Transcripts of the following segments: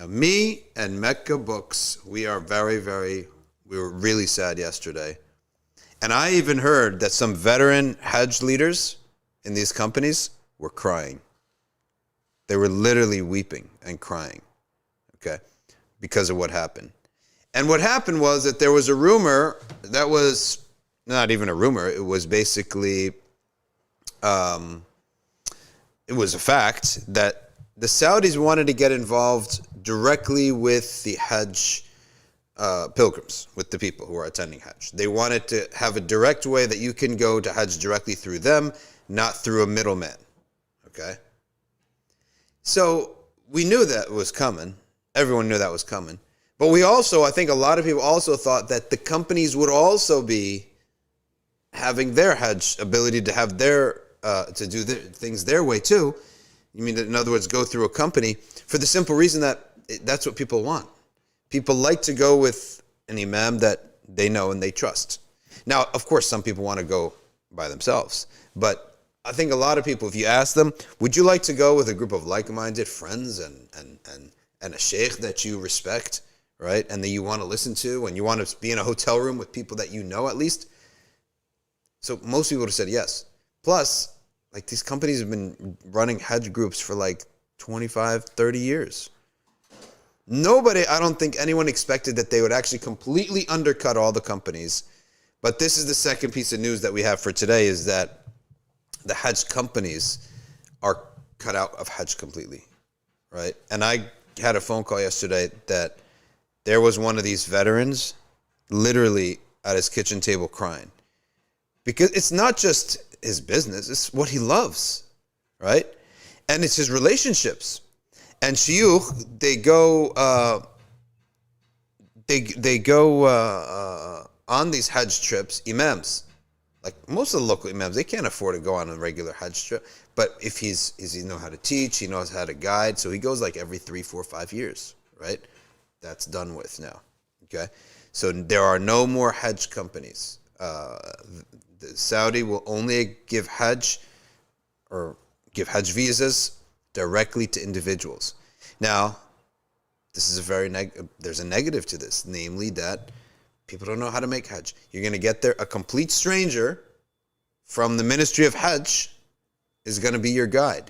Now, me and Mecca Books, we were really sad yesterday. And I even heard that some veteran Hajj leaders in these companies were crying. They were literally weeping and crying, okay, because of what happened. And what happened was that there was a rumor that was not even a rumor. It was basically, it was a fact that the Saudis wanted to get involved directly with the Hajj pilgrims, with the people who are attending Hajj. They wanted to have a direct way that you can go to Hajj directly through them, not through a middleman, okay? So we knew that was coming. Everyone knew that was coming. But we also, I think a lot of people also thought that the companies would also be having their Hajj ability to have their, to do things their way too. You mean, in other words, go through a company for the simple reason that that's what people want. People like to go with an imam that they know and they trust. Now, of course, some people want to go by themselves. But I think a lot of people, if you ask them, would you like to go with a group of like-minded friends and a sheikh that you respect, right? And that you want to listen to, and you want to be in a hotel room with people that you know at least? So most people would have said yes. Plus, like, these companies have been running Hajj groups for like 25, 30 years. Nobody, I don't think anyone expected that they would actually completely undercut all the companies. But this is the second piece of news that we have for today, is that the Hajj companies are cut out of Hajj completely, right? And I had a phone call yesterday that there was one of these veterans literally at his kitchen table crying. Because it's not just his business, it's what he loves, right? And it's his relationships. And shiyukh, they go on these Hajj trips, imams. Like most of the local imams, they can't afford to go on a regular Hajj trip. But if he knows how to teach, he knows how to guide, so he goes like every 3, 4, 5 years, right? That's done with now, okay? So there are no more Hajj companies. The Saudi will only give Hajj visas directly to individuals. Now, this is there's a negative to this, namely that people don't know how to make Hajj. You're going to get there, a complete stranger from the Ministry of Hajj is going to be your guide.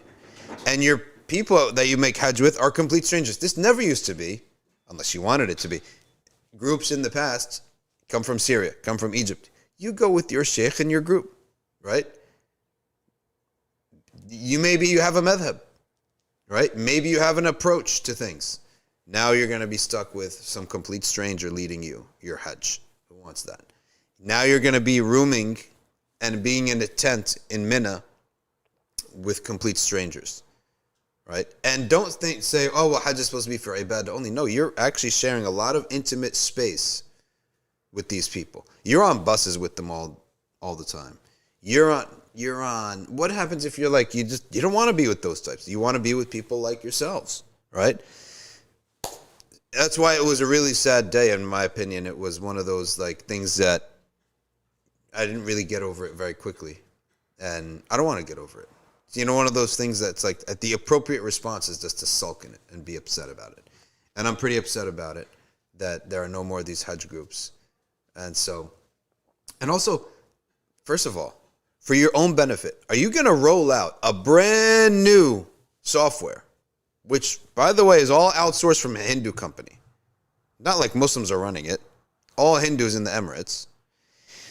And your people that you make Hajj with are complete strangers. This never used to be, unless you wanted it to be. Groups in the past come from Syria, come from Egypt. You go with your sheikh and your group, right? Maybe you have a madhab, right? Maybe you have an approach to things. Now you're going to be stuck with some complete stranger leading you, your Hajj. Who wants that? Now you're going to be rooming and being in a tent in Mina with complete strangers, right? And don't say, oh, well, Hajj is supposed to be for ibadah only. No, you're actually sharing a lot of intimate space with these people. You're on buses with them all the time. You're on, what happens if you're like, you don't want to be with those types. You want to be with people like yourselves, right? That's why it was a really sad day, in my opinion. It was one of those like things that I didn't really get over it very quickly. And I don't want to get over it. You know, one of those things that's like, the appropriate response is just to sulk in it and be upset about it. And I'm pretty upset about it, that there are no more of these Hajj groups. And also, first of all, for your own benefit, are you going to roll out a brand new software, which, by the way, is all outsourced from a Hindu company? Not like Muslims are running it. All Hindus in the Emirates.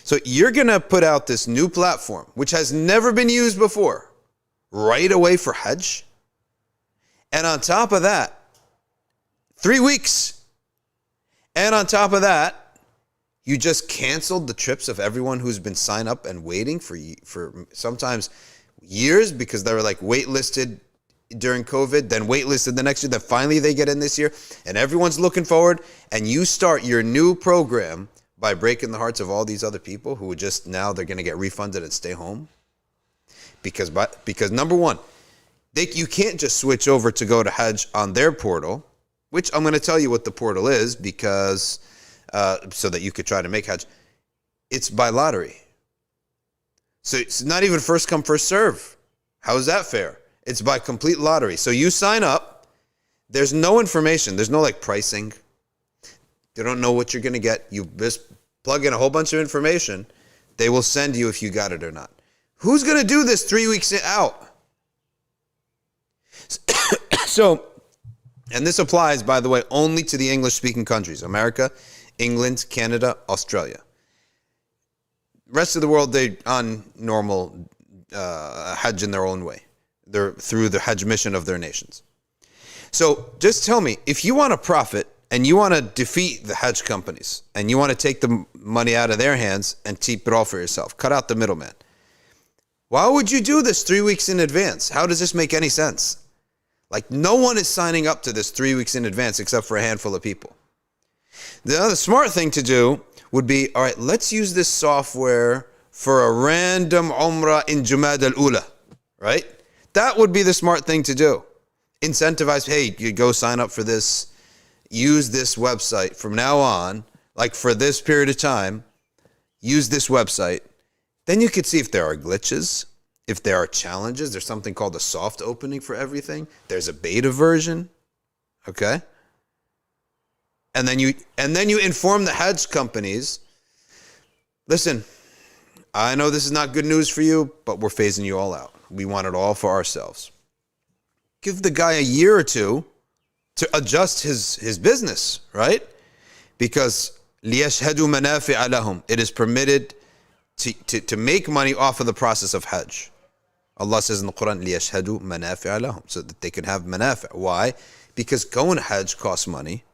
So you're going to put out this new platform, which has never been used before, right away for Hajj? And on top of that, 3 weeks. And on top of that, you just canceled the trips of everyone who's been signed up and waiting for sometimes years, because they were like waitlisted during COVID, then waitlisted the next year, then finally they get in this year, and everyone's looking forward, and you start your new program by breaking the hearts of all these other people who just now they're going to get refunded and stay home. Because number one, you can't just switch over to go to Hajj on their portal, which I'm going to tell you what the portal is, because so that you could try to make Hajj. It's by lottery. So it's not even first come, first serve. How is that fair? It's by complete lottery. So you sign up, There's no information. There's no like pricing. You don't know what you're going to get. You just plug in a whole bunch of information. They will send you if you got it or not. Who's going to do this 3 weeks out? So, and this applies, by the way, only to the English-speaking countries. America, England, Canada, Australia. Rest of the world, they on normal Hajj in their own way. They're through the Hajj mission of their nations. So just tell me, if you want to profit and you want to defeat the Hajj companies and you want to take the money out of their hands and keep it all for yourself, cut out the middleman, why would you do this 3 weeks in advance? How does this make any sense? Like, no one is signing up to this 3 weeks in advance except for a handful of people. The other smart thing to do would be, all right, let's use this software for a random Umrah in Jumad al-Ula, right? That would be the smart thing to do. Incentivize, hey, you go sign up for this, use this website from now on, like for this period of time, use this website. Then you could see if there are glitches, if there are challenges. There's something called a soft opening for everything. There's a beta version, okay? And then you inform the Hajj companies, listen, I know this is not good news for you, but we're phasing you all out. We want it all for ourselves. Give the guy a year or two to adjust his business, right? Because لِيَشْهَدُوا مَنَافِعَ لَهُمْ. It is permitted to make money off of the process of Hajj. Allah says in the Quran, لِيَشْهَدُوا مَنَافِعَ لَهُمْ. So that they can have manafi'. Why? Because going to Hajj costs money.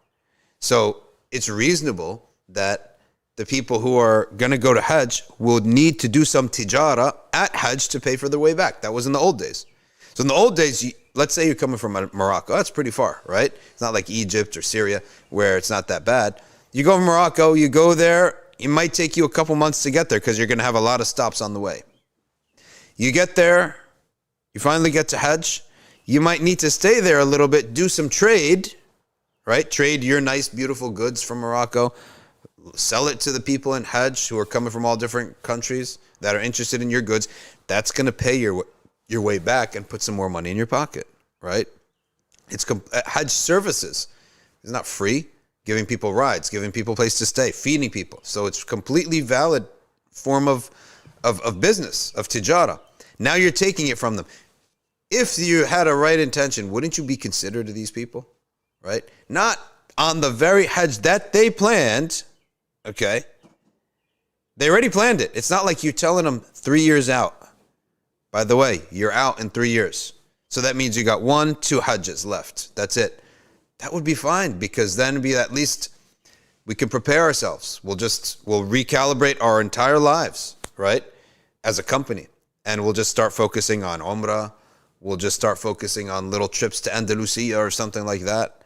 So it's reasonable that the people who are going to go to Hajj will need to do some tijara at Hajj to pay for their way back. That was in the old days. So in the old days, let's say you're coming from Morocco. That's pretty far, right? It's not like Egypt or Syria where it's not that bad. You go from Morocco, you go there, it might take you a couple months to get there because you're going to have a lot of stops on the way. You get there, you finally get to Hajj. You might need to stay there a little bit, do some trade, right? Trade your nice, beautiful goods from Morocco. Sell it to the people in Hajj who are coming from all different countries that are interested in your goods. That's going to pay your way back and put some more money in your pocket, right? It's Hajj services. It's not free. Giving people rides, giving people a place to stay, feeding people. So it's completely valid form of business, of tijara. Now you're taking it from them. If you had a right intention, wouldn't you be considerate to these people, right? Not on the very Hajj that they planned, okay? They already planned it. It's not like you're telling them 3 years out. By the way, you're out in 3 years. So that means you got 1-2 Hajjas left. That's it. That would be fine because then it'd be at least we can prepare ourselves. We'll recalibrate our entire lives, right? As a company. And we'll just start focusing on Umrah. We'll just start focusing on little trips to Andalusia or something like that.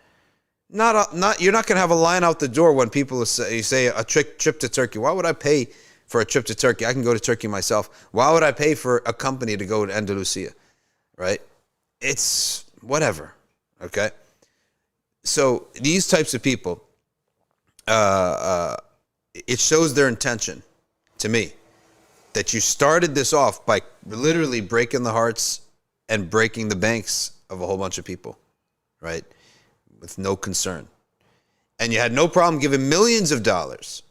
You're not going to have a line out the door when people say a trip to Turkey. Why would I pay for a trip to Turkey? I can go to Turkey myself. Why would I pay for a company to go to Andalusia, right? It's whatever, okay? So these types of people, it shows their intention to me that you started this off by literally breaking the hearts and breaking the banks of a whole bunch of people, right? With no concern. And you had no problem giving millions of dollars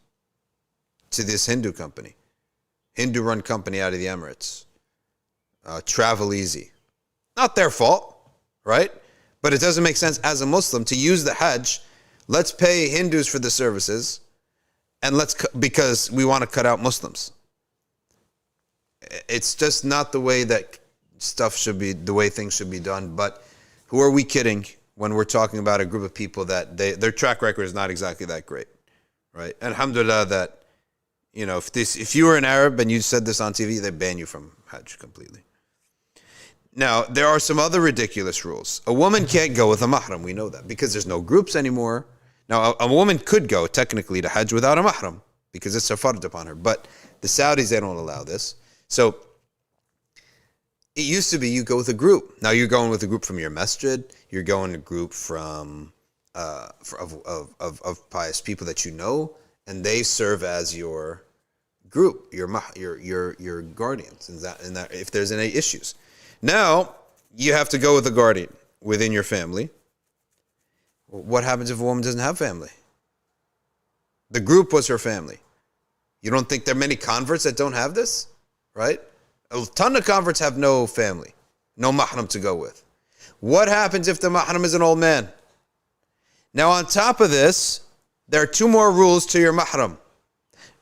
to this Hindu company, Hindu-run company out of the Emirates, Travel Easy. Not their fault, right? But it doesn't make sense as a Muslim to use the Hajj. Let's pay Hindus for the services, and because we want to cut out Muslims. It's just not the way that the way things should be done. But who are we kidding when we're talking about a group of people that their track record is not exactly that great, right? And alhamdulillah that, if you were an Arab and you said this on TV, they ban you from Hajj completely. Now, there are some other ridiculous rules. A woman can't go with a mahram. We know that because there's no groups anymore. Now, a woman could go technically to Hajj without a mahram because it's a fard upon her. But the Saudis, they don't allow this. So it used to be you go with a group. Now you're going with a group from your masjid. You're going a group from of pious people that you know, and they serve as your group, your guardians. And that if there's any issues. Now, you have to go with a guardian within your family. What happens if a woman doesn't have family? The group was her family. You don't think there are many converts that don't have this? Right? A ton of converts have no family, no mahram to go with. What happens if the mahram is an old man? Now on top of this, there are two more rules to your mahram.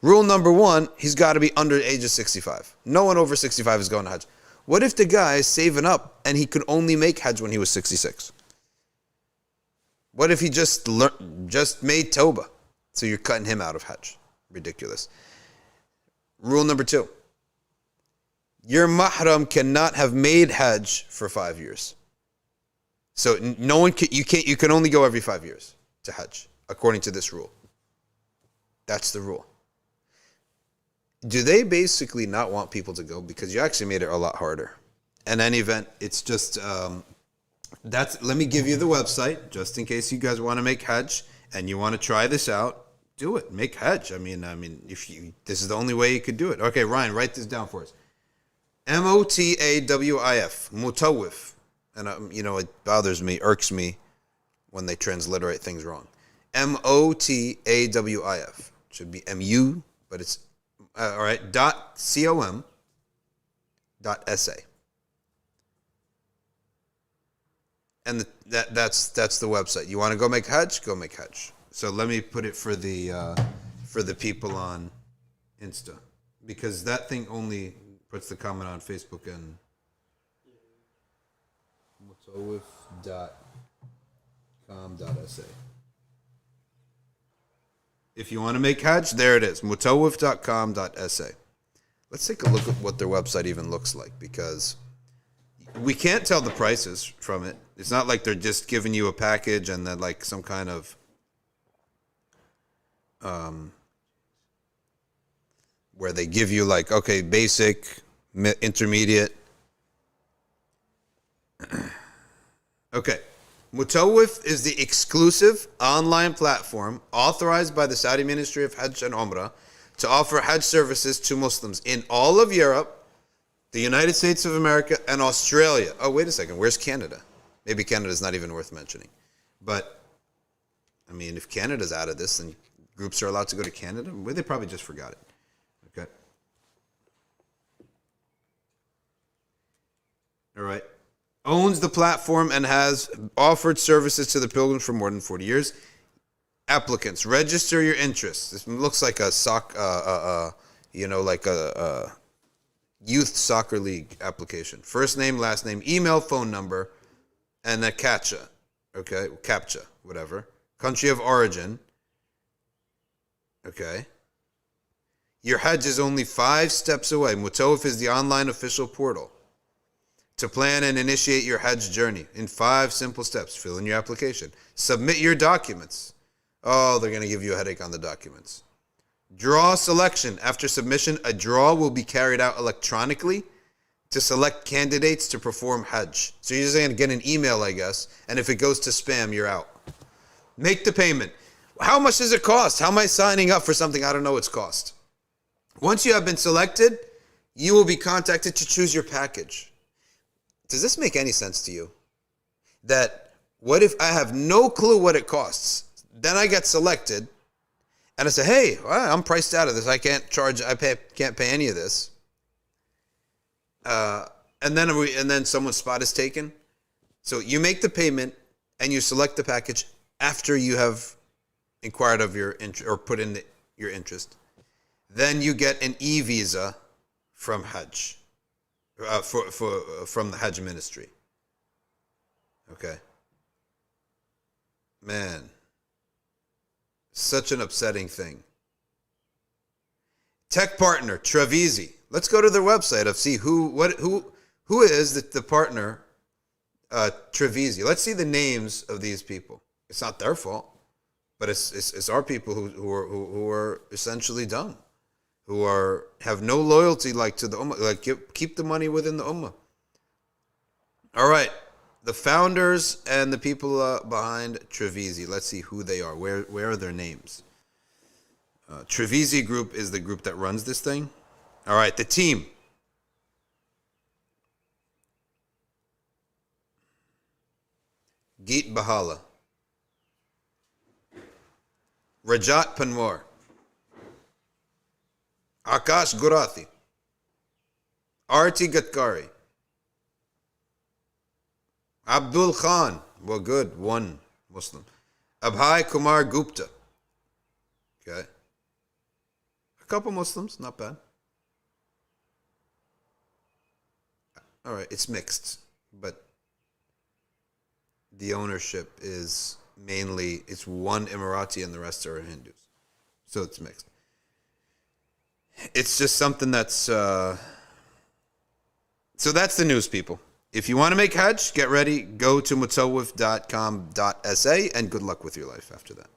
Rule number one, he's got to be under the age of 65. No one over 65 is going to Hajj. What if the guy is saving up and he could only make Hajj when he was 66? What if he just made Tawbah? So you're cutting him out of Hajj. Ridiculous. Rule number two, your mahram cannot have made Hajj for 5 years. So no one can, you can only go every 5 years to Hajj, according to this rule. That's the rule. Do they basically not want people to go? Because you actually made it a lot harder. In any event, it's just, let me give you the website, just in case you guys want to make Hajj and you want to try this out. Do it. Make Hajj. I mean, this is the only way you could do it. Okay, Ryan, write this down for us. Motawif, Mutawif. And, it bothers me, irks me when they transliterate things wrong. Motawif. Should be MU, but it's, all right, .com.sa. And that's the website. You want to go make Hajj? Go make Hajj. So let me put it for the people on Insta, because that thing only puts the comment on Facebook and mutawif.com.sa. If you want to make Hajj, there it is, mutawif.com.sa. Let's take a look at what their website even looks like, because we can't tell the prices from it. It's not like they're just giving you a package and then like some kind of where they give you like, okay, basic, intermediate. Okay. Mutawif is the exclusive online platform authorized by the Saudi Ministry of Hajj and Umrah to offer Hajj services to Muslims in all of Europe, the United States of America, and Australia. Oh, wait a second. Where's Canada? Maybe Canada's not even worth mentioning. But, I mean, if Canada's out of this, then groups are allowed to go to Canada. Well, they probably just forgot it. Okay. All right. Owns the platform and has offered services to the pilgrims for more than 40 years. Applicants, register your interests. This looks like a youth soccer league application. First name, last name, email, phone number, and a CAPTCHA. Okay, CAPTCHA, whatever. Country of origin. Okay. Your Hajj is only 5 steps away. Mutawif is the online official portal to plan and initiate your Hajj journey in 5 simple steps. Fill in your application. Submit your documents. Oh, they're going to give you a headache on the documents. Draw selection. After submission, a draw will be carried out electronically to select candidates to perform Hajj. So you're just going to get an email, I guess, and if it goes to spam, you're out. Make the payment. How much does it cost? How am I signing up for something I don't know its cost? Once you have been selected, you will be contacted to choose your package. Does this make any sense to you? That what if I have no clue what it costs? Then I get selected, and I say, "Hey, I'm priced out of this. I can't pay any of this." And then someone's spot is taken. So you make the payment and you select the package after you have inquired of your or put in your interest. Then you get an e-visa from Hajj, from the Hajj ministry. Okay. Man, such an upsetting thing. Tech partner Trevisi. Let's go to their website and see who is the partner. Trevisi. Let's see the names of these people. It's not their fault, but it's our people who are essentially dumb, who have no loyalty like to the ummah, like keep the money within the ummah. All right, the founders and the people behind Trevisi. Let's see who they are. Where are their names? Trevisi Group is the group that runs this thing. All right, the team. Geet Bahala. Rajat Panwar. Akash Gurathi. Arti Gatkari. Abdul Khan. Well, good. One Muslim. Abhay Kumar Gupta. Okay. A couple Muslims. Not bad. All right. It's mixed. But the ownership is mainly, it's one Emirati and the rest are Hindus. So it's mixed. It's just something that's... so that's the news, people. If you want to make Hajj, get ready. Go to mutawif.com.sa and good luck with your life after that.